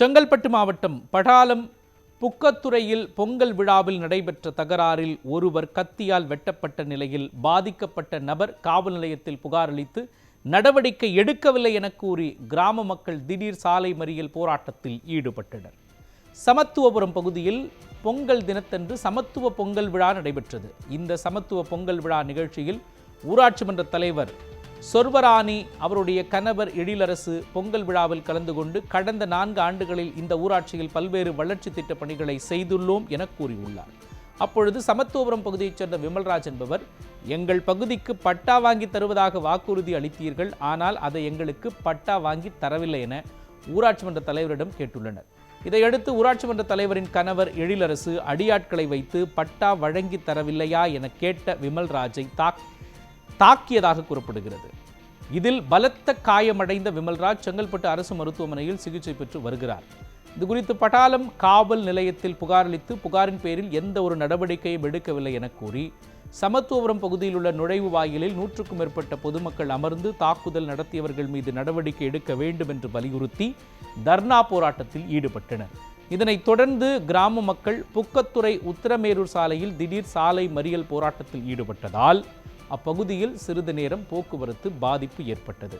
செங்கல்பட்டு மாவட்டம் படாலம் புக்கத்துறையில் பொங்கல் விழாவில் நடைபெற்ற தகராறில் ஒருவர் கத்தியால் வெட்டப்பட்ட நிலையில் பாதிக்கப்பட்ட நபர் காவல் நிலையத்தில் புகார் அளித்து நடவடிக்கை எடுக்கவில்லை என கூறி கிராம மக்கள் திடீர் சாலை மறியல் போராட்டத்தில் ஈடுபட்டனர். சமத்துவபுரம் பகுதியில் பொங்கல் தினத்தன்று சமத்துவ பொங்கல் விழா நடைபெற்றது. இந்த சமத்துவ பொங்கல் விழா நிகழ்ச்சியில் ஊராட்சி மன்ற தலைவர் சொர்வராணி அவருடைய கணவர் எழிலரசு பொங்கல் விழாவில் கலந்து கொண்டு கடந்த 4 ஆண்டுகளில் இந்த ஊராட்சியில் பல்வேறு வளர்ச்சி திட்ட பணிகளை செய்துள்ளோம் என கூறியுள்ளார். அப்பொழுது சமத்துவபுரம் பகுதியைச் சேர்ந்த விமல்ராஜ் என்பவர், எங்கள் பகுதிக்கு பட்டா வாங்கி தருவதாக வாக்குறுதி அளித்தீர்கள், ஆனால் அதை எங்களுக்கு பட்டா வாங்கி தரவில்லை என ஊராட்சி மன்ற தலைவரிடம் கேட்டுள்ளனர். இதையடுத்து ஊராட்சி மன்ற தலைவரின் கணவர் எழிலரசு அடியாட்களை வைத்து பட்டா வழங்கி தரவில்லையா என கேட்ட விமல்ராஜை தாக்கியதாக கூறப்படுகிறது. இதில் பலத்த காயமடைந்த விமல்ராஜ் செங்கல்பட்டு அரசு மருத்துவமனையில் சிகிச்சை பெற்று வருகிறார். இதுகுறித்து படாலம் காவல் நிலையத்தில் புகார் அளித்து புகாரின் பேரில் எந்த ஒரு நடவடிக்கையும் எடுக்கவில்லை என கூறி சமத்துவபுரம் பகுதியில் உள்ள நுழைவு வாயிலில் 100க்கும் மேற்பட்ட பொதுமக்கள் அமர்ந்து தாக்குதல் நடத்தியவர்கள் மீது நடவடிக்கை எடுக்க வேண்டும் என்று வலியுறுத்தி தர்ணா போராட்டத்தில் ஈடுபட்டனர். இதனைத் தொடர்ந்து கிராம மக்கள் புக்கத்துறை உத்திரமேரூர் சாலையில் திடீர் சாலை மறியல் போராட்டத்தில் ஈடுபட்டதால் அப்பகுதியில் சிறிது நேரம் போக்குவரத்து பாதிப்பு ஏற்பட்டது.